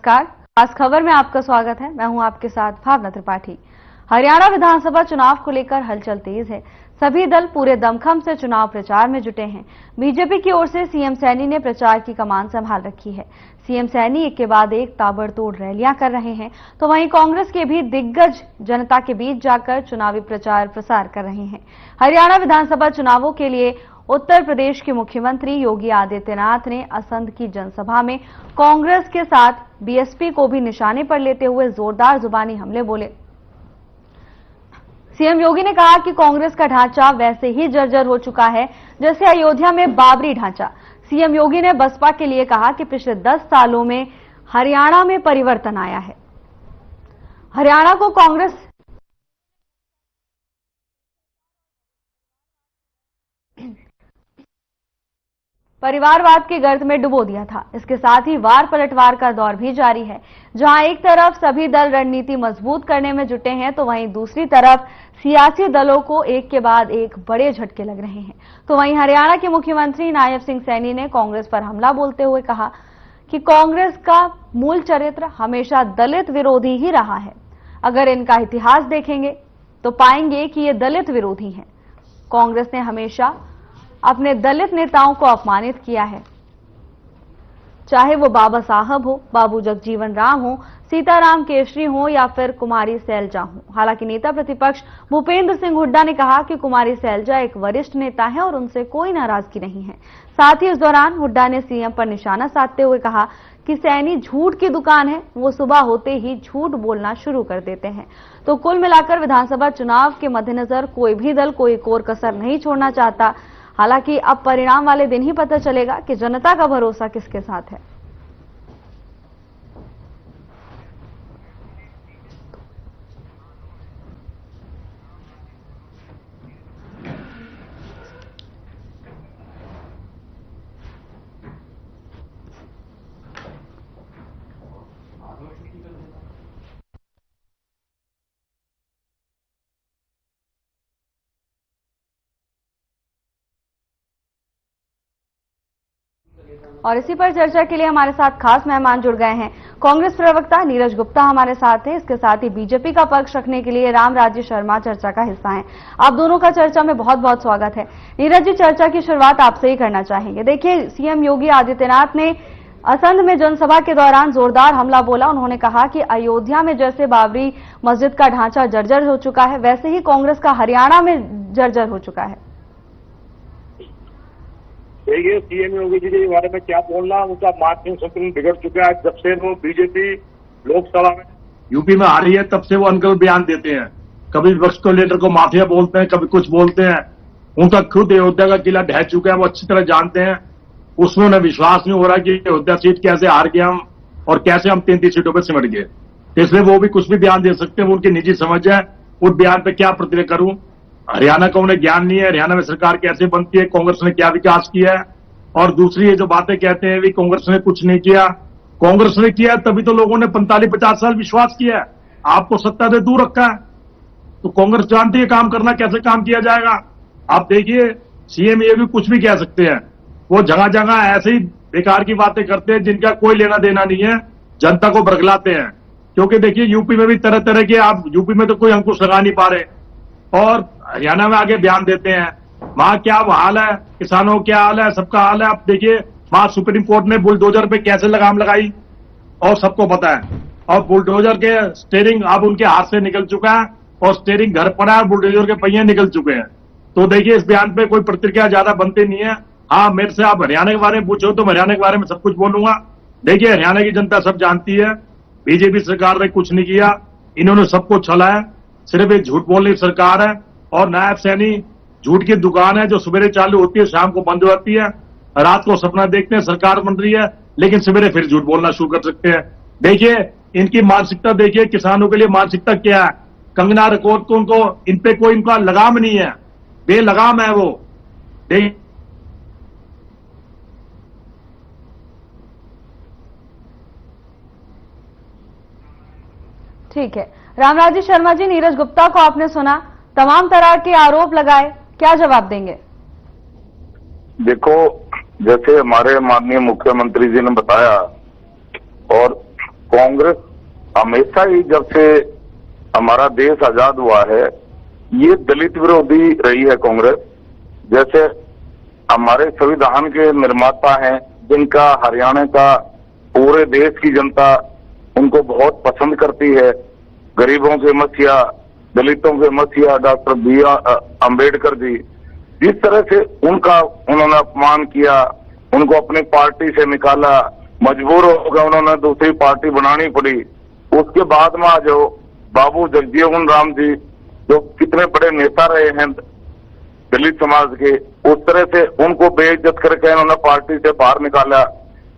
नमस्कार, खास खबर में आपका स्वागत है। मैं हूं आपके साथ भावना त्रिपाठी। हरियाणा विधानसभा चुनाव को लेकर हलचल तेज है। सभी दल पूरे दमखम से चुनाव प्रचार में जुटे हैं। बीजेपी की ओर से सीएम सैनी ने प्रचार की कमान संभाल रखी है। सीएम सैनी एक के बाद एक ताबड़तोड़ रैलियां कर रहे हैं, तो वहीं कांग्रेस के भी दिग्गज जनता के बीच जाकर चुनावी प्रचार प्रसार कर रहे हैं। हरियाणा विधानसभा चुनावों के लिए उत्तर प्रदेश के मुख्यमंत्री योगी आदित्यनाथ ने असंध की जनसभा में कांग्रेस के साथ बीएसपी को भी निशाने पर लेते हुए जोरदार जुबानी हमले बोले। सीएम योगी ने कहा कि कांग्रेस का ढांचा वैसे ही जर्जर हो चुका है जैसे अयोध्या में बाबरी ढांचा। सीएम योगी ने बसपा के लिए कहा कि पिछले 10 सालों में हरियाणा में परिवर्तन आया है। हरियाणा को कांग्रेस परिवारवाद के गर्त में डुबो दिया था। इसके साथ ही वार पलटवार का दौर भी जारी है। जहां एक तरफ सभी दल रणनीति मजबूत करने में जुटे हैं, तो वहीं दूसरी तरफ सियासी दलों को एक के बाद एक बड़े झटके लग रहे हैं। तो वहीं हरियाणा के मुख्यमंत्री नायब सिंह सैनी ने कांग्रेस पर हमला बोलते हुए कहा कि कांग्रेस का मूल चरित्र हमेशा दलित विरोधी ही रहा है। अगर इनका इतिहास देखेंगे तो पाएंगे कि ये दलित विरोधी हैं। कांग्रेस ने हमेशा अपने दलित नेताओं को अपमानित किया है, चाहे वो बाबा साहब हो, बाबू जगजीवन राम हो, सीताराम केशरी हो या फिर कुमारी सैलजा हो। हालांकि नेता प्रतिपक्ष भूपेंद्र सिंह हुड्डा ने कहा कि कुमारी सैलजा एक वरिष्ठ नेता है और उनसे कोई नाराजगी नहीं है। साथ ही इस दौरान हुड्डा ने सीएम पर निशाना साधते हुए कहा कि सैनी झूठ की दुकान है, वो सुबह होते ही झूठ बोलना शुरू कर देते हैं। तो कुल मिलाकर विधानसभा चुनाव के मद्देनजर कोई भी दल कोई कोर कसर नहीं छोड़ना चाहता। हालांकि अब परिणाम वाले दिन ही पता चलेगा कि जनता का भरोसा किसके साथ है। और इसी पर चर्चा के लिए हमारे साथ खास मेहमान जुड़ गए हैं। कांग्रेस प्रवक्ता नीरज गुप्ता हमारे साथ हैं। इसके साथ ही बीजेपी का पक्ष रखने के लिए रामराज्य शर्मा चर्चा का हिस्सा हैं। आप दोनों का चर्चा में बहुत बहुत स्वागत है। नीरज जी, चर्चा की शुरुआत आपसे ही करना चाहेंगे। देखिए, सीएम योगी आदित्यनाथ ने असंध में जनसभा के दौरान जोरदार हमला बोला। उन्होंने कहा कि अयोध्या में जैसे बाबरी मस्जिद का ढांचा जर्जर हो चुका है, वैसे ही कांग्रेस का हरियाणा में जर्जर हो चुका है। देखिए, सीएम योगी जी के बारे में क्या बोलना, उनका मानसिक संतुलन बिगड़ चुका है। जब से वो बीजेपी लोकसभा में यूपी में आ रही है, तब से वो अनगढ़ बयान देते हैं। कभी विपक्ष को लीडर को माफिया बोलते हैं, कभी कुछ बोलते हैं। उनका खुद अयोध्या का किला ढह चुका है, वो अच्छी तरह जानते हैं। उसमें उन्हें विश्वास नहीं हो रहा कि अयोध्या सीट कैसे हार गए हम और कैसे हम 33 सीटों पर सिमट गए। इसलिए वो भी कुछ भी बयान दे सकते हैं, वो उनकी निजी समझ है। उस बयान पर क्या प्रतिक्रिया करूं। हरियाणा का उन्हें ज्ञान नहीं है, हरियाणा में सरकार कैसे बनती है, कांग्रेस ने क्या विकास किया है। और दूसरी ये जो बातें कहते हैं भी कांग्रेस ने कुछ नहीं किया, कांग्रेस ने किया तभी तो लोगों ने 45-50 साल विश्वास किया है। आपको सत्ता से दूर रखा है, तो कांग्रेस जानती है काम करना, कैसे काम किया जाएगा। आप देखिए, सीएम ये भी कुछ भी कह सकते हैं, वो जगह जगह ऐसे ही बेकार की बातें करते हैं जिनका कोई लेना देना नहीं है, जनता को बरगलाते हैं। क्योंकि देखिए, यूपी में भी तरह तरह के, आप यूपी में तो कोई अंकुश लगा नहीं पा रहे और हरियाणा में आगे बयान देते हैं। वहां क्या हाल है, किसानों क्या हाल है, सबका हाल है। आप देखिए, वहां सुप्रीम कोर्ट ने बुलडोजर पे कैसे लगाम लगाई और सबको पता है। और बुलडोजर के स्टीयरिंग अब उनके हाथ से निकल चुका है और स्टीयरिंग घर पर है और बुलडोजर के पहिए निकल चुके हैं। तो देखिए, इस बयान पे कोई प्रतिक्रिया ज्यादा बनती नहीं है। हाँ, मेरे से आप हरियाणा के बारे में पूछो तो मैं हरियाणा के बारे में सब कुछ बोलूंगा। देखिए, हरियाणा की जनता सब जानती है, बीजेपी सरकार ने कुछ नहीं किया, इन्होंने सबको छला है। सिर्फ एक झूठ बोलने की सरकार है और नायब सैनी झूठ की दुकान है, जो सवेरे चालू होती है शाम को बंद हो जाती है। रात को सपना देखते हैं सरकार बन रही है, लेकिन सवेरे फिर झूठ बोलना शुरू कर सकते हैं। देखिए, इनकी मानसिकता देखिए, किसानों के लिए मानसिकता क्या है। कंगना रनौत को उनको इन पे कोई इनका लगाम नहीं है, बेलगाम है वो। ठीक है, रामराज्य शर्मा जी, नीरज गुप्ता को आपने सुना, तमाम तरह के आरोप लगाए, क्या जवाब देंगे? देखो, जैसे हमारे माननीय मुख्यमंत्री जी ने बताया और कांग्रेस हमेशा ही जब से हमारा देश आजाद हुआ है ये दलित विरोधी रही है कांग्रेस। जैसे हमारे संविधान के निर्माता हैं जिनका हरियाणा का पूरे देश की जनता उनको बहुत पसंद करती है, गरीबों के मसीहा, दलितों के मसीहा डॉक्टर B.R. अम्बेडकर जी, जिस तरह से उनका उन्होंने अपमान किया, उनको अपनी पार्टी से निकाला, मजबूर हो गए, उन्होंने दूसरी पार्टी बनानी पड़ी। उसके बाद में जो बाबू जगजीवन राम जी जो कितने बड़े नेता रहे हैं दलित समाज के, उस तरह से उनको बेइज्जत करके इन्होंने पार्टी से बाहर निकाला।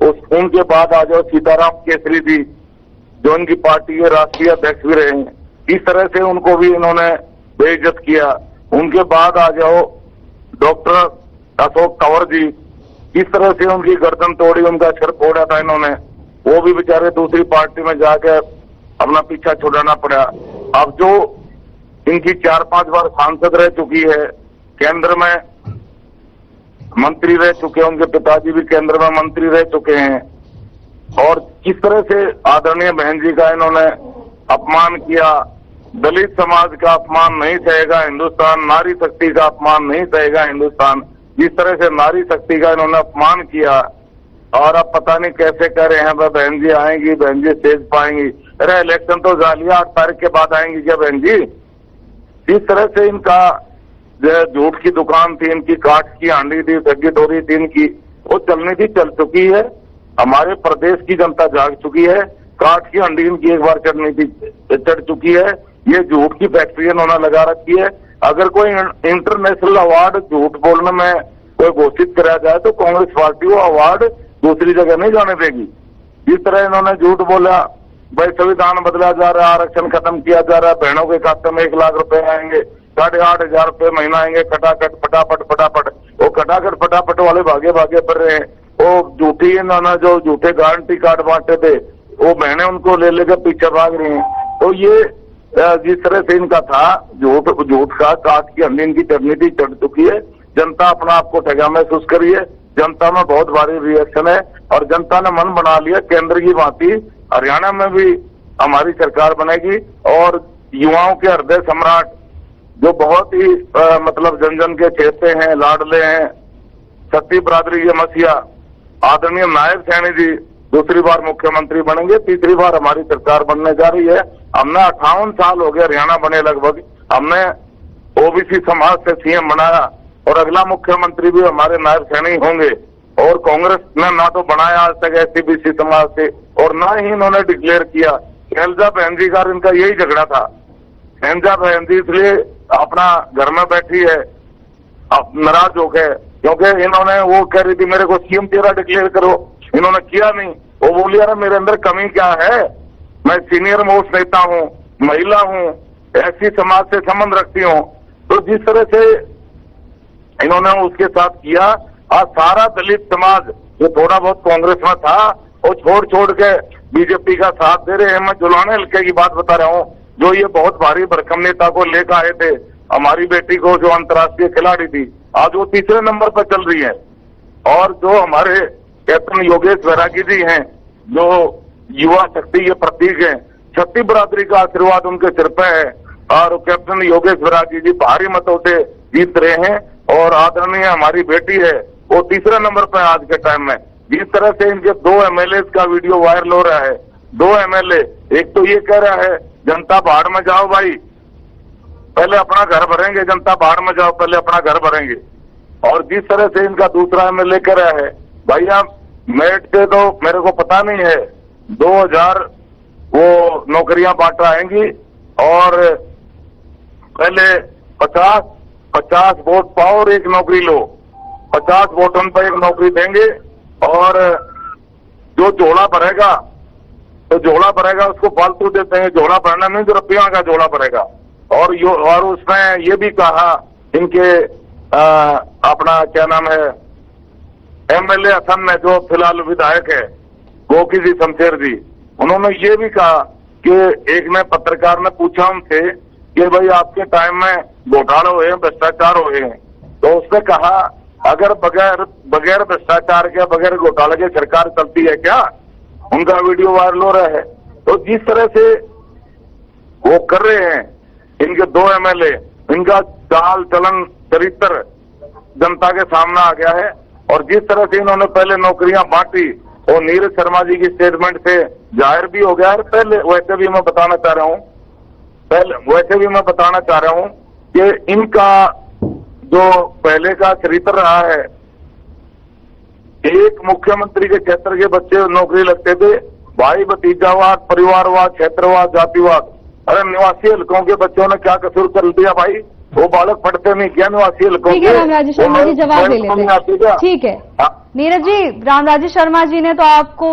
उनके बाद आ जाओ सीताराम केसरी जी जो उनकी पार्टी के राष्ट्रीय अध्यक्ष भी रहे हैं, इस तरह से उनको भी इन्होंने बेइज्जत किया। उनके बाद आ जाओ डॉक्टर अशोक तंवर जी, इस तरह से उनकी गर्दन तोड़ी, उनका सिर फोड़ा था इन्होंने, वो भी बेचारे दूसरी पार्टी में जाकर अपना पीछा छुड़ाना पड़ा। अब जो इनकी 4-5 बार सांसद रह चुकी है, केंद्र में मंत्री रह चुके हैं, उनके पिताजी भी केंद्र में मंत्री रह चुके हैं, और किस तरह से आदरणीय बहन जी का इन्होंने अपमान किया। दलित समाज का अपमान नहीं सहेगा हिंदुस्तान, नारी शक्ति का अपमान नहीं सहेगा हिंदुस्तान, जिस तरह से नारी शक्ति का इन्होंने अपमान किया। और अब पता नहीं कैसे कह रहे हैं वह बहन जी आएंगी, बहन जी स्टेज पाएंगी। अरे इलेक्शन तो जालिया 8 तारीख के बाद आएंगी क्या बहन जी? इस तरह से इनका जो झूठ की दुकान थी, इनकी काट की हांडी थी, ठगी टोरी थी इनकी, वो चलनी थी, चल चुकी है। हमारे प्रदेश की जनता जाग चुकी है। काट की हांडी इनकी एक बार चढ़ चुकी है। ये झूठ की फैक्ट्री इन्होंने लगा रखी है। अगर कोई इंटरनेशनल अवार्ड झूठ बोलने में कोई घोषित कराया जाए तो कांग्रेस पार्टी वो अवार्ड दूसरी जगह नहीं जाने देगी। जिस तरह इन्होंने झूठ बोला, भाई संविधान बदला जा रहा है, आरक्षण खत्म किया जा रहा है, बहनों के खाते में 1 लाख रुपए आएंगे, 8,500 रुपए महीना आएंगे, खटाखट फटाफट। वो खटाखट फटाफट वाले भागे फिर रहे हैं। वो झूठी इन्होंने जो झूठे गारंटी कार्ड बांटे थे वो बहनें उनको ले लेकर पीछे भाग रही हैं। तो ये जिस तरह से इनका था झूठ का काट की हंडी इनकी चढ़नी चढ़ चुकी है। जनता अपना आपको ठगा महसूस करी है। जनता में बहुत भारी रिएक्शन है और जनता ने मन बना लिया केंद्र की भांति हरियाणा में भी हमारी सरकार बनेगी। और युवाओं के हृदय सम्राट जो बहुत ही मतलब जन जन के चेते हैं, लाडले हैं, छत्ती बरादरी के मसीहा आदरणीय नायब सैनी जी दूसरी बार मुख्यमंत्री बनेंगे। तीसरी बार हमारी सरकार बनने जा रही है। हमने 58 साल हो गए हरियाणा बने लगभग, हमने ओबीसी समाज से सीएम बनाया और अगला मुख्यमंत्री भी हमारे नायब सैनी होंगे। और कांग्रेस ने ना तो बनाया आज तक एससी-बीसी समाज से और ना ही इन्होंने डिक्लेयर किया। शैलजा बहन जी का इनका यही झगड़ा था। शैलजा बहन जी इसलिए अपना घर में बैठी है, नाराज हो गए, क्योंकि इन्होंने वो कह रही थी मेरे को सीएम तेरा डिक्लेयर करो, इन्होंने किया नहीं। वो बोली यार मेरे अंदर कमी क्या है, मैं सीनियर मोस्ट नेता हूं, महिला हूं, ऐसी समाज से संबंध रखती हूं। तो जिस तरह से इन्होंने उसके साथ किया, आज सारा दलित समाज जो थोड़ा बहुत कांग्रेस में था वो छोड़ के बीजेपी का साथ दे रहे हैं। मैं जुलाने हल्के की बात बता रहा हूं, जो ये बहुत भारी भरकम नेता को लेकर आए थे, हमारी बेटी को जो अंतर्राष्ट्रीय खिलाड़ी थी, आज वो तीसरे नंबर पर चल रही है। और जो हमारे कैप्टन योगेश वैरागी जी हैं, जो युवा शक्ति के प्रतीक हैं, छत्ती बरादरी का आशीर्वाद उनके सिर पे है और कैप्टन योगेश वैरागी जी भारी मतों से जीत रहे हैं। और आदरणीय हमारी बेटी है वो तीसरे नंबर पर आज के टाइम में। जिस तरह से इनके 2 एमएलए का वीडियो वायरल हो रहा है, 2 एमएलए, एक तो ये कह रहा है जनता बाढ़ में जाओ भाई, पहले अपना घर भरेंगे, जनता बाढ़ में जाओ पहले अपना घर भरेंगे। और जिस तरह से इनका दूसरा एमएलए कह रहा है भैया मेरिट से तो मेरे को पता नहीं है, 2000 वो नौकरियां बांटा आएंगी और पहले 50 वोट पाओ और 1 नौकरी लो, 50 वोटों पर 1 नौकरी देंगे। और जो झोला भरेगा तो झोला भरेगा उसको फालतू देते हैं, झोला भरना नहीं जो रुपया का झोला भरेगा। और उसमें ये भी कहा इनके अपना क्या नाम है एमएलए असम में जो फिलहाल विधायक है गोकी जी शमशेर जी, उन्होंने ये भी कहा कि एक ने पत्रकार ने पूछा उनसे कि भाई आपके टाइम में घोटाले हुए हैं, भ्रष्टाचार हुए हैं, तो उसने कहा अगर बगैर भ्रष्टाचार के बगैर घोटाले के सरकार चलती है क्या? उनका वीडियो वायरल हो रहा है। तो जिस तरह से वो कर रहे हैं, इनके 2 एमएलए, इनका चाल चलन चरित्र जनता के सामने आ गया है। और जिस तरह से इन्होंने पहले नौकरियां बांटी और नीरज शर्मा जी की स्टेटमेंट से जाहिर भी हो गया है। पहले वैसे भी मैं बताना चाह रहा हूं कि इनका जो पहले का चरित्र रहा है, एक मुख्यमंत्री के क्षेत्र के बच्चे नौकरी लगते थे, भाई भतीजावाद, परिवारवाद, क्षेत्रवाद, जातिवाद। अरे निवासी हलकों के बच्चों ने क्या कसूर कर दिया भाई? वो बालक पढ़ते नहीं क्या निवासी हलकों के? ठीक है, रामराजी शर्मा जी जवाब ले लेते हैं। ठीक है नीरज जी, रामराजी शर्मा जी ने तो आपको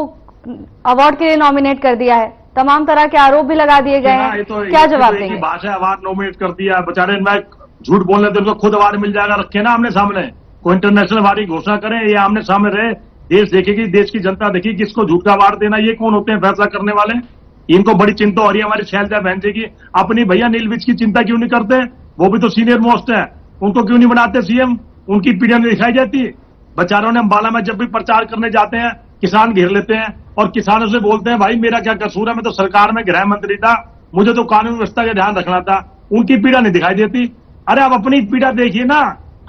अवार्ड के लिए नॉमिनेट कर दिया है, तमाम तरह के आरोप भी लगा दिए गए हैं, क्या जवाब देंगे? भाषा अवार्ड नॉमिनेट कर दिया बेचारे, मैं झूठ बोलने थे उनको खुद अवार्ड मिल जाएगा, रखे ना आमने सामने, कोई इंटरनेशनल अवार्ड की घोषणा करें, ये आमने सामने रहे, देश देखेगी, देश की जनता देखेगी किसको झूठ का अवार्ड देना। ये कौन होते हैं फैसला करने वाले? इनको बड़ी चिंता हो रही है हमारी शैलजा बहन जी की। अपनी भैया नीलविज की चिंता क्यों नहीं करते? वो भी तो सीनियर मोस्ट है, उनको क्यों नहीं बनाते सीएम? उनकी पीढ़ियां नहीं दिखाई जाती? बेचारों ने अम्बाला में जब भी प्रचार करने जाते हैं किसान घेर लेते हैं और किसानों से बोलते हैं भाई मेरा क्या कसूर है, मैं तो सरकार में गृह मंत्री था, मुझे तो कानून व्यवस्था का ध्यान रखना था। उनकी पीड़ा नहीं दिखाई देती। अरे आप अपनी पीड़ा देखिए ना,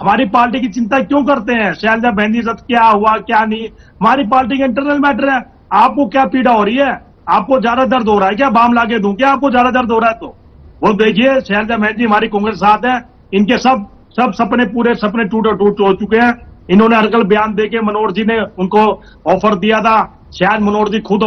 हमारी पार्टी की चिंता क्यों करते हैं? शैलजा बहन जी साथ क्या हुआ क्या नहीं, हमारी पार्टी का इंटरनल मैटर है। आपको क्या पीड़ा हो रही है? आपको ज्यादा दर्द हो रहा है क्या? बाम लाके दूं क्या आपको ज्यादा दर्द हो रहा है? तो वो देखिए शैलजा बहन जी हमारी कांग्रेस साथ है, इनके सब सपने पूरे सपने टूट हो चुके हैं। इन्होंने हरकल बयान देके मनोहर जी ने उनको ऑफर दिया था, शायद मनोहर जी खुद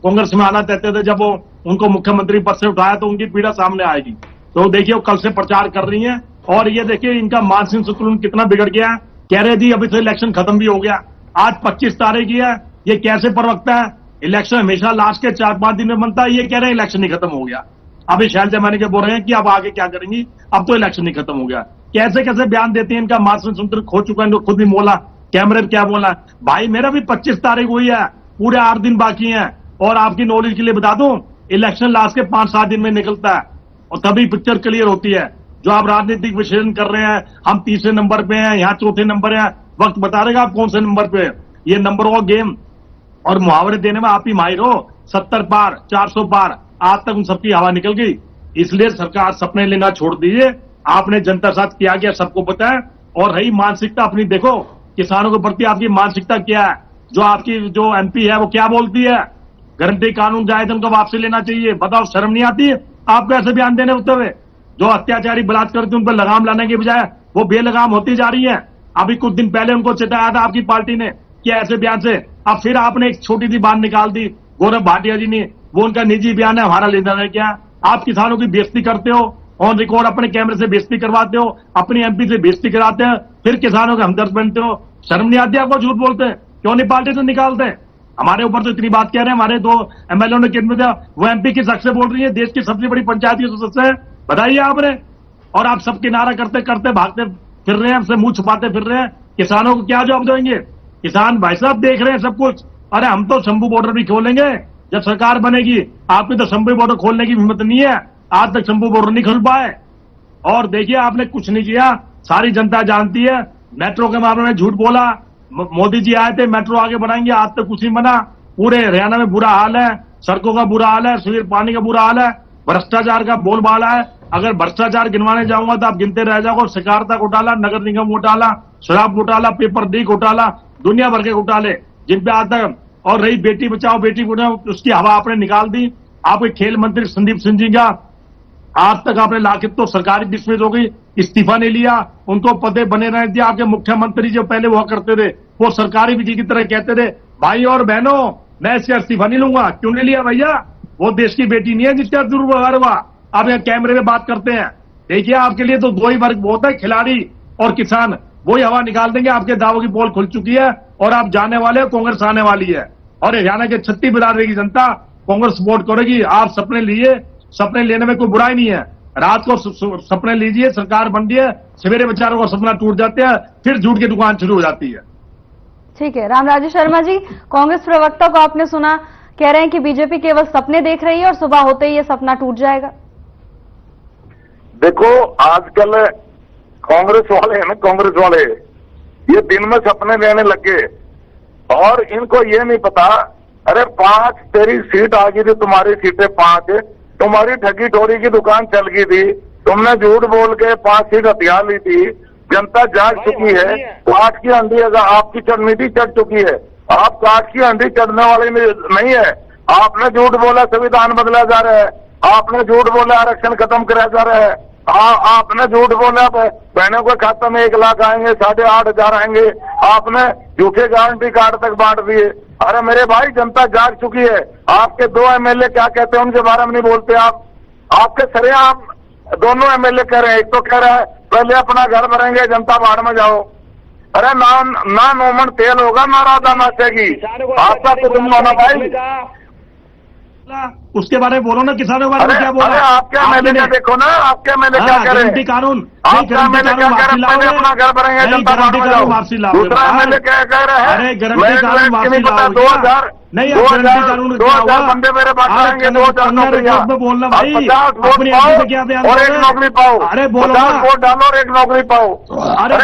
कांग्रेस में आना चाहते थे, जब वो उनको मुख्यमंत्री पद से उठाया तो उनकी पीड़ा सामने आएगी। तो देखिए वो कल से प्रचार कर रही हैं और ये देखिए इनका मानसिक संतुलन कितना बिगड़ गया है। कह रहे जी अभी तो इलेक्शन खत्म भी हो गया, आज 25 तारीख ही है, ये कैसे प्रवक्ता है? इलेक्शन हमेशा लास्ट के 4-5 दिन में बनता है, ये कह रहे हैं इलेक्शन ही खत्म हो गया। अभी शैलजा बहन के बोल रहे हैं कि अब आगे क्या करेंगी, अब तो इलेक्शन ही खत्म हो गया। कैसे कैसे बयान देते हैं, इनका मानसिक संतुलन खो चुका है। इनको खुद भी बोला कैमरे में क्या बोला, भाई मेरा भी 25 तारीख हुई है, पूरे 8 दिन बाकी हैं। और आपकी नॉलेज के लिए बता दूं, इलेक्शन लास्ट के 5-7 दिन में निकलता है और तभी पिक्चर क्लियर होती है। जो आप राजनीतिक विश्लेषण कर रहे हैं, हम तीसरे नंबर पे हैं, यहाँ चौथे नंबर है, वक्त बता देगा आप कौन से नंबर पे। ये नंबर ऑफ गेम और मुहावरे देने में आप ही माहिर हो। 70 पार 400 पार, आज तक उन सबकी हवा निकल गई। इसलिए सरकार सपने लेना छोड़ दीजिए, आपने जनता साथ किया गया सबको पता है। और रही मानसिकता अपनी, देखो किसानों के प्रति आपकी मानसिकता क्या है। जो आपकी जो एमपी है वो क्या बोलती है, गारंटी कानून जाए तो उनको वापसी लेना चाहिए। बताओ शर्म नहीं आती आपको ऐसे बयान देने होते हुए? जो अत्याचारी बलात्कार करते उन पर लगाम लाने के बजाय वो बेलगाम होती जा रही है। अभी कुछ दिन पहले उनको चेताया था आपकी पार्टी ने कि ऐसे बयान से, अब फिर आपने एक छोटी सी बात निकाल दी गौरव भाटिया जी ने, वो उनका निजी बयान है, हमारा लेना है क्या? आप किसानों की बेइज्जती करते हो, ऑन रिकॉर्ड अपने कैमरे से बेइज्जती करवाते हो, अपनी एमपी से बेइज्जती कराते हैं, फिर किसानों के हमदर्द बनते हो। शर्म नहीं आती आपको? झूठ बोलते हैं, क्यों नहीं पार्टी से निकालते? हमारे ऊपर तो इतनी बात कह रहे हैं, हमारे 2 एमएलए ने किन में दिया, वो एमपी किस हक से बोल रही है? देश की सबसे बड़ी पंचायत की सदस्य है, बताइए आपने। और आप सब किनारा करते करते भागते फिर रहे हैं, हमसे मुंह छुपाते फिर रहे हैं। किसानों को क्या जवाब देंगे? किसान भाई साहब देख रहे हैं सब कुछ। अरे हम तो शंभू बॉर्डर भी खोलेंगे जब सरकार बनेगी, आपकी तो शंभू बॉर्डर खोलने की हिम्मत नहीं है, आज तक शंभू बॉर्डर नहीं खुल पाए। और देखिए आपने कुछ नहीं किया, सारी जनता जानती है। मेट्रो के मामले में झूठ बोला, मोदी जी आए थे मेट्रो आगे बढ़ाएंगे, आज तक कुछ नहीं बना। पूरे हरियाणा में बुरा हाल है, सड़कों का बुरा हाल है, सीवर पानी का बुरा हाल है, भ्रष्टाचार का बोलबाला है। अगर भ्रष्टाचार गिनवाने जाऊंगा तो आप गिनते रह जाओगे। सहकारिता घोटाला, नगर निगम घोटाला, शराब घोटाला, पेपर लीक घोटाला, दुनिया भर के घोटाले जिन पे आज तक। और रही बेटी बचाओ बेटी पढ़ाओ, उसकी हवा आपने निकाल दी। आपके खेल मंत्री संदीप सिंह जी का आज तक आपने लाके तो सरकारी डिसमिस हो गई, इस्तीफा नहीं लिया, उनको पदे बने रहने दिया। आपके मुख्यमंत्री जो पहले हुआ करते थे वो सरकारी विधि की तरह कहते थे भाई और बहनों मैं इसका इस्तीफा नहीं लूंगा। क्यों नहीं लिया भैया? वो देश की बेटी नहीं है जिसका दुर्व्यवहार हुआ। आप यहाँ कैमरे में बात करते हैं, देखिए आपके लिए तो 2 ही वर्ग बहुत है, खिलाड़ी और किसान। वही हवा निकाल देंगे। आपके दावों की पोल खुल चुकी है और आप जाने वाले हो, कांग्रेस आने वाली है। और हरियाणा के 36 बिरादरी की जनता कांग्रेस सपोर्ट करेगी। आप सपने लिए, सपने लेने में कोई बुराई नहीं है। रात को सपने लीजिए, सरकार बन रही है, सवेरे बेचारों का सपना टूट जाते हैं, फिर झूठ की दुकान शुरू हो जाती है। ठीक है रामराजी शर्मा जी, कांग्रेस प्रवक्ता को आपने सुना, कह रहे हैं कि बीजेपी केवल सपने देख रही है और सुबह होते ही ये सपना टूट जाएगा। देखो आजकल कांग्रेस वाले हैं ना, कांग्रेस वाले ये दिन में सपने लेने लगे और इनको ये नहीं पता अरे 5 तेरी सीट आ गई थी, तुम्हारी सीटें 5, तुम्हारी ठगी ठोरी की दुकान चल गई थी, तुमने झूठ बोल के 5 सीट हथिया ली थी। जनता जाग चुकी है, काठ की अंडी अगर आपकी नीति चढ़ चुकी है, आप काठ की अंडी चढ़ने वाले नहीं है। आपने झूठ बोला संविधान बदला जा रहा है, आपने झूठ बोला आरक्षण खत्म कराया जा रहा है, आपने झूठ बोला बहनों के खाते में 1 लाख आएंगे, 8,500 आएंगे, आपने झूठे गारंटी कार्ड तक बांट दिए। अरे मेरे भाई, जनता जाग चुकी है। आपके 2 एमएलए क्या कहते हैं उनके बारे में नहीं बोलते आप। आपके सरेआम दोनों एमएलए कह रहे हैं, एक तो कह रहा है पहले अपना घर भरेंगे, जनता बाढ़ में जाओ। अरे ना नोमन तेल होगा ना राधा नाचेगी। आपका तो तुम होना भाई, उसके बारे में बोलो ना, किसानों के बारे में क्या बोला? अरे आपके एमएलए का देखो ना, आपके एमएलए क्या कह रहे हैं? कानून आपका एमएलए क्या कह रहे हैं? पहले अपना घर भरेंगे, जनता बाढ़ में जाओ। दूसरा एमएलए क्या कह रहे हैं? अरे गारंटी कानून वापसी लाओ। 2000 बंदे मेरे पास करेंगे, 2000 नौकरियां बोलना भाई, 50 वोट पाओ और 1 नौकरी पाओ। अरे बोलो, 50 वोट डालो और 1 नौकरी पाओ। अरे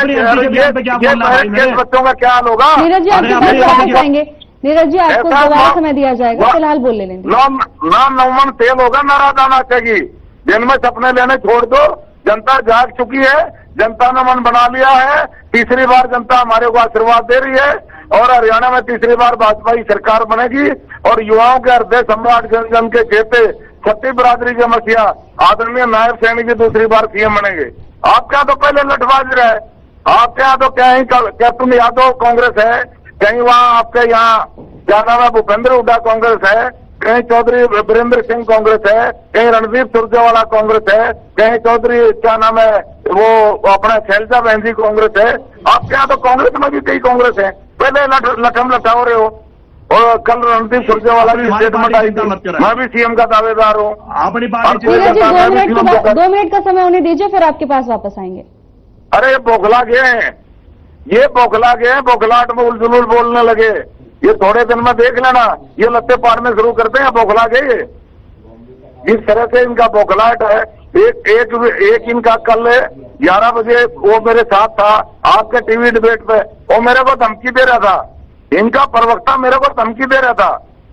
बच्चों का क्या हाल होगा? नीरज जी, आपके पास वापस आएंगे। नीरज जी, आपको दोबारा समय दिया जाएगा, फिलहाल बोल ले लेंगे। ना नौमन तेल होगा ना राधा नाचेगी। दिन में सपने लेने छोड़ दो। जनता जाग चुकी है, जनता ने मन बना लिया है। तीसरी बार जनता हमारे को आशीर्वाद दे रही है और हरियाणा में तीसरी बार भाजपा की सरकार बनेगी और युवाओं के हृदय सम्राट जन जन के चेते छत्ती बिरादरी के मसीहा आदरणीय नायब सैनी जी दूसरी बार सीएम बनेंगे। आपके यहाँ तो पहले लठबाज रहे, आपके यहाँ तो कहीं कैप्टन यादव कांग्रेस है, कहीं वहाँ आपके यहाँ क्या नाम है भूपेंद्र हुड्डा कांग्रेस है, कहीं चौधरी वीरेंद्र सिंह कांग्रेस है, कहीं रणदीप सुरजेवाला कांग्रेस है, कहीं चौधरी क्या नाम है वो अपना शैलजा बहन जी कांग्रेस है। आपके यहाँ तो कांग्रेस में भी कई कांग्रेस है। पहले लठम लटाओ रहे हो और कल रणदीप सुरजेवाला की स्टेटमेंट आई थी, मैं भी सीएम का दावेदार हूँ। अपनी नीरज जी, 2 मिनट का समय उन्हें दीजिए, फिर आपके पास वापस आएंगे। अरे बौखला गए हैं, ये बौखला गए हैं, बौखलाहट में उलझुल बोलने लगे। ये थोड़े दिन में देख लेना, ये लत्ते पाड़ने शुरू करते हैं, बौखला गए। जिस तरह से इनका बौखलाहट है, एक इनका कल 11 बजे वो मेरे साथ था आपके टीवी डिबेट पे, वो मेरे को धमकी दे रहा था। इनका प्रवक्ता मेरे को धमकी दे रहा था,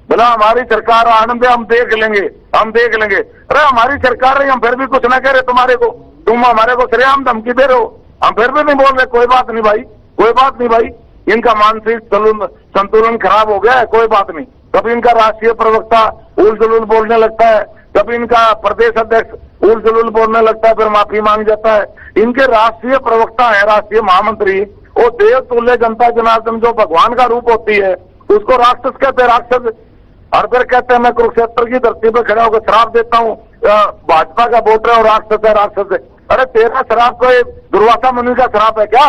बोला हमारी सरकार आनंद है, हम देख लेंगे। अरे हमारी सरकार रही, हम फिर भी कुछ ना कह रहे तुम्हारे को, तुम हमारे को सरेआम धमकी दे रहे हो, हम फिर भी नहीं बोल रहे। कोई बात नहीं भाई, कोई बात नहीं भाई, इनका मानसिक संतुलन खराब हो गया है, कोई बात नहीं। कभी इनका राष्ट्रीय प्रवक्ता उल जुलूल बोलने लगता है, कभी इनका प्रदेश अध्यक्ष उल जुलूल बोलने लगता है, फिर माफी मांग जाता है। इनके राष्ट्रीय प्रवक्ता है, राष्ट्रीय महामंत्री, वो देव तुल्य जनता जनार्दन जो भगवान का रूप होती है उसको राक्षस कहते हैं, राक्षस। और फिर कहते हैं मैं कुरुक्षेत्र की धरती पर खड़ा होकर श्राप देता हूँ, भाजपा का वोटर है और राक्षस है। अरे तेरा शराब को दुर्वासा मुनि का शराब है क्या?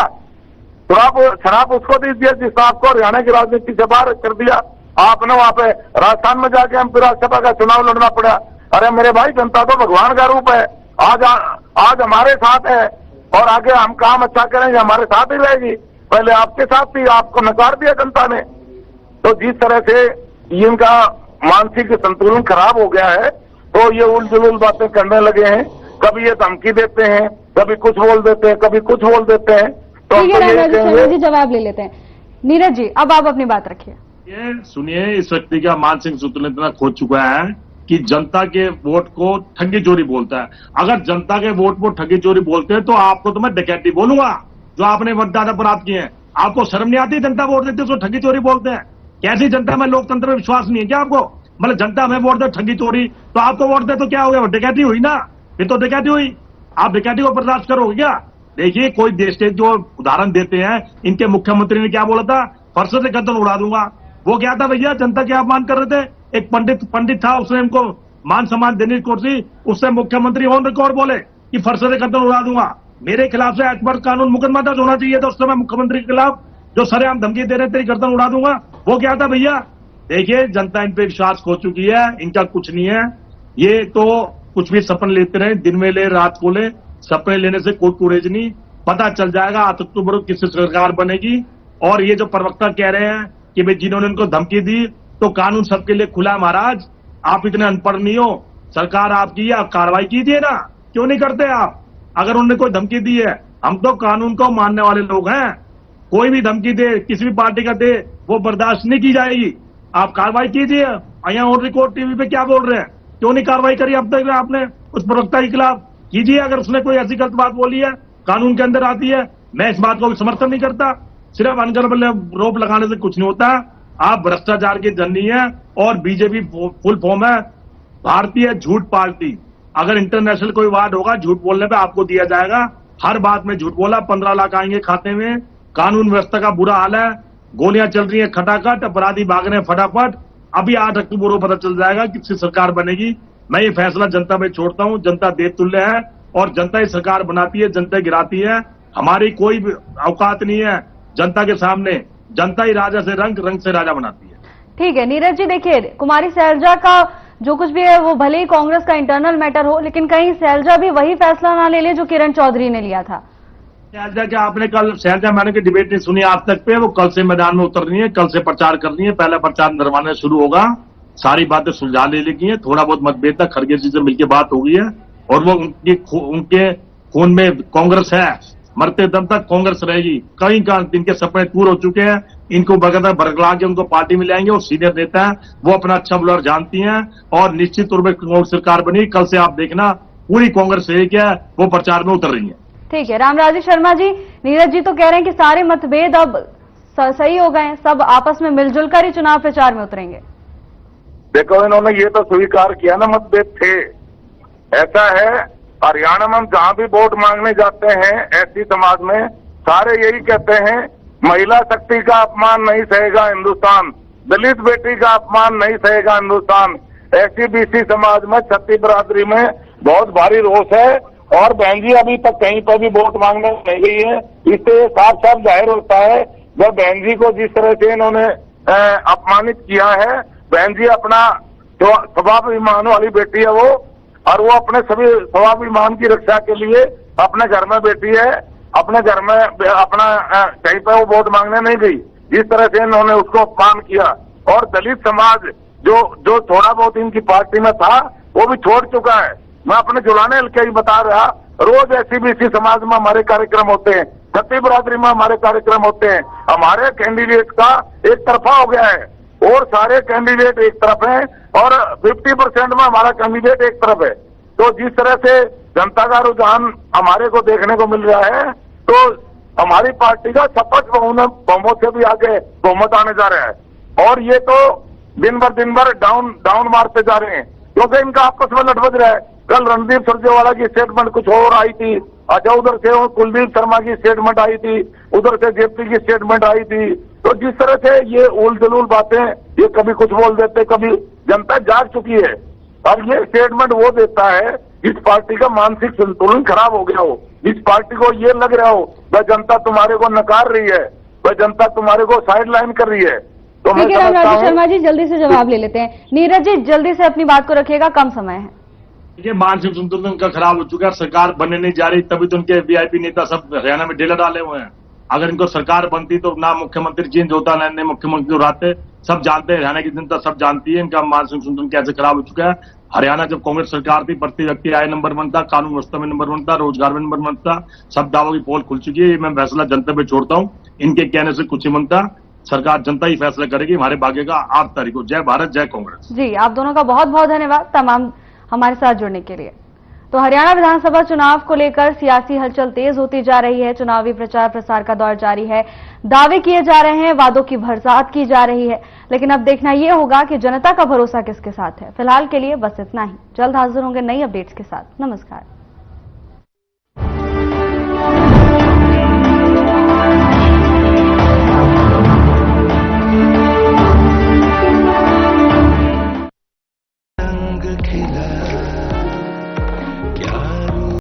शराब उसको दे दिया जिसने आपको हरियाणा की राजनीति से बाहर कर दिया। आपने वहां पे राजस्थान में जाके हम राज्यसभा का चुनाव लड़ना पड़ा। अरे मेरे भाई, जनता तो भगवान का रूप है। आज हमारे साथ है और आगे हम काम अच्छा करेंगे, हमारे साथ ही रहेगी। पहले आपके साथ थी, आपको नकार दिया जनता ने। तो जिस तरह से इनका मानसिक संतुलन खराब हो गया है, तो ये उलझुल बातें करने लगे हैं। कभी ये धमकी देते हैं, कभी कुछ बोल देते हैं, कभी कुछ बोल देते हैं। तो ठीक है रामराज जी, जवाब ले लेते हैं। नीरज जी, अब आप अपनी बात रखिए। ये सुनिए, इस व्यक्ति का मानसिक संतुलन इतना खो चुका है कि जनता के वोट को ठगी चोरी बोलता है। अगर जनता के वोट को ठगी चोरी बोलते हैं तो आपको तो मैं डकैती बोलूंगा, जो आपने मतदान अपराध किए हैं। आपको शर्म नहीं आती? जनता वोट देते उसको ठगी चोरी बोलते हैं। कैसी जनता में लोकतंत्र में विश्वास नहीं है क्या आपको? मतलब जनता हमें वोट दे ठगी चोरी, तो आपको वोट दे तो क्या हो गया? डकैती हुई ना, फिर तो डकैती हुई। आप डकैती को बर्दाश्त करोगे क्या? देखिए, कोई देश के जो उदाहरण देते हैं, इनके मुख्यमंत्री ने क्या बोला था? फरसे से गर्दन उड़ा दूंगा। वो क्या था भैया? जनता के अपमान कर रहे थे। एक पंडित था, उसने इनको मान सम्मान देने की कोशिश की, उससे मुख्यमंत्री ऑन रिकॉर्ड बोले कि फरसे से गर्दन उड़ा दूंगा। मेरे खिलाफ से एक्ट कानून मुकदमा दर्ज होना चाहिए था उस समय मुख्यमंत्री के खिलाफ, जो सरेआम धमकी दे रहे थे गर्दन उड़ा दूंगा। वो क्या था भैया? देखिए, जनता इन पे विश्वास खो चुकी है, इनका कुछ नहीं है। ये तो कुछ भी सपन लेते रहे, दिन में ले रात को ले, सपने लेने से कोई कुरेज नहीं। पता चल जाएगा 8 अक्टूबर को किससे सरकार बनेगी। और ये जो प्रवक्ता कह रहे हैं कि भाई जिन्होंने उनको धमकी दी, तो कानून सबके लिए खुला है महाराज। आप इतने अनपढ़ नहीं हो, सरकार आपकी है, आप कार्रवाई कीजिए ना, क्यों नहीं करते आप? अगर उन्होंने कोई धमकी दी है, हम तो कानून को मानने वाले लोग हैं। कोई भी धमकी दे, किसी भी पार्टी का दे, वो बर्दाश्त नहीं की जाएगी। आप कार्रवाई कीजिए। यहाँ और रिकॉर्ड टीवी पे क्या बोल रहे हैं, क्यों नहीं कार्रवाई करी अब तक आपने उस प्रवक्ता के खिलाफ? कीजिए, अगर उसने कोई ऐसी गलत बात बोली है, कानून के अंदर आती है। मैं इस बात को भी समर्थन नहीं करता। सिर्फ अनकरेबल रोप लगाने से कुछ नहीं होता। आप भ्रष्टाचार की धनी है और बीजेपी फुल फॉर्म है भारतीय झूठ पार्टी। अगर इंटरनेशनल कोई वार्ड होगा झूठ बोलने पे आपको दिया जाएगा। हर बात में झूठ बोला, 15 लाख आएंगे खाते में। कानून व्यवस्था का बुरा हाल है, गोलियां चल रही है खटाखट, अपराधी भाग रहे हैं फटाफट। अभी 8 अक्टूबर को पता चल जाएगा किसकी सरकार बनेगी। मैं ये फैसला जनता पे छोड़ता हूं। जनता देवतुल्य है और जनता ही सरकार बनाती है, जनता गिराती है। हमारी कोई औकात नहीं है जनता के सामने। जनता ही राजा से रंग, रंग से राजा बनाती है। ठीक है नीरज जी, देखिए कुमारी सैलजा का जो कुछ भी है वो भले ही कांग्रेस का इंटरनल मैटर हो, लेकिन कहीं सैलजा भी वही फैसला ना ले जो किरण चौधरी ने लिया था। सैलजा क्या आपने कल सैलजा मैंने की डिबेट नहीं सुनी आज तक पे? वो कल से मैदान में उतरनी है, कल से प्रचार करनी है। पहला प्रचार नरवाने शुरू होगा, सारी बातें सुलझा ले लेगी है। थोड़ा बहुत मतभेद था, खड़गे जी से मिलकर बात हो गई है और वो उनके खून में कांग्रेस है। मरते दम तक कांग्रेस रहेगी। कहीं का इनके सपने पूरे हो चुके हैं। इनको बगैर बरगला के उनको पार्टी में लाएंगे और सीनियर नेता है वो अपना अच्छा बुलर जानती हैं और निश्चित तौर पर कांग्रेस सरकार बनी। कल से आप देखना पूरी कांग्रेस एक है, वो प्रचार में उतर रही है। ठीक है रामराजी शर्मा जी, नीरज जी तो कह रहे हैं कि सारे मतभेद अब सही हो गए हैं, सब आपस में मिलजुल कर ही चुनाव प्रचार में उतरेंगे। देखो, इन्होंने ये तो स्वीकार किया ना मतभेद थे। ऐसा है, हरियाणा में हम जहां भी वोट मांगने जाते हैं एससी समाज में, सारे यही कहते हैं महिला शक्ति का अपमान नहीं सहेगा हिंदुस्तान, दलित बेटी का अपमान नहीं सहेगा हिंदुस्तान। एससी बीसी समाज में, छत्ती बरादरी में बहुत भारी रोष है और बहन जी अभी तक कहीं पर भी वोट मांगने नहीं गई है। इससे साफ साफ जाहिर होता है जब बहन जी को जिस तरह से इन्होंने अपमानित किया है। बहन जी अपना जो स्वाभिमान वाली बेटी है वो, और वो अपने सभी स्वाभिमान की रक्षा के लिए अपने घर में बैठी है, अपने घर में अपना कहीं पर वो वोट मांगने नहीं गई। जिस तरह से इन्होंने उसको अपमान किया और दलित समाज जो थोड़ा बहुत इनकी पार्टी में था वो भी छोड़ चुका है। मैं अपने जुलाने हल्के ही बता रहा, रोज एससी बीसी समाज में हमारे कार्यक्रम होते हैं, छत्ती बरादरी में हमारे कार्यक्रम होते हैं। हमारे कैंडिडेट का एक तरफा हो गया है और सारे कैंडिडेट एक तरफ हैं और 50% में हमारा कैंडिडेट एक तरफ है। तो जिस तरह से जनता का रुझान हमारे को देखने को मिल रहा है, तो हमारी पार्टी का स्पष्ट बहुमत से भी आगे बहुमत आने जा रहा है। और ये तो दिन भर डाउन मारते जा रहे हैं क्योंकि इनका आपस में लड़बड़ रहा है। कल रणदीप सुरजेवाला की स्टेटमेंट कुछ और आई थी, अच्छा उधर से कुलदीप शर्मा की स्टेटमेंट आई थी, उधर से जेपी की स्टेटमेंट आई थी। तो जिस तरह से ये उल जलूल बातें, ये कभी कुछ बोल देते, कभी जनता जाग चुकी है। और ये स्टेटमेंट वो देता है जिस पार्टी का मानसिक संतुलन खराब हो गया हो, जिस पार्टी को ये लग रहा हो वह जनता तुम्हारे को नकार रही है, वह जनता तुम्हारे को साइड लाइन कर रही है। तो ठीक है रामराजी शर्मा जी, जल्दी से जवाब ले लेते हैं। नीरज जी जल्दी से अपनी बात को रखिएगा, कम समय है। ये मानसिक संतुलन का खराब हो चुका है, सरकार बनने नहीं जा रही, तभी तो उनके वीआईपी नेता सब हरियाणा में ढीला डाले हुए हैं। अगर इनको सरकार बनती तो ना मुख्यमंत्री चेंज होता, नए मुख्यमंत्री उड़ाते। सब जानते हैं, हरियाणा की जनता सब जानती है इनका मानसिक संतुलन कैसे खराब हो चुका है। हरियाणा जब कांग्रेस सरकार थी, प्रति व्यक्ति आय नंबर 1 था, कानून व्यवस्था में नंबर 1 था, रोजगार में नंबर 1 था, सब दावों की पोल खुल चुकी है। मैं फैसला जनता पे छोड़ता हूँ, इनके कहने से कुछ ही बनता। सरकार जनता ही फैसला करेगी हमारे भाग्य का 8 तारीख को। जय भारत, जय कांग्रेस। जी, आप दोनों का बहुत बहुत धन्यवाद तमाम हमारे साथ जुड़ने के लिए। तो हरियाणा विधानसभा चुनाव को लेकर सियासी हलचल तेज होती जा रही है। चुनावी प्रचार प्रसार का दौर जारी है, दावे किए जा रहे हैं, वादों की बरसात की जा रही है, लेकिन अब देखना यह होगा कि जनता का भरोसा किसके साथ है। फिलहाल के लिए बस इतना ही। जल्द हाजिर होंगे नई अपडेट्स के साथ। नमस्कार।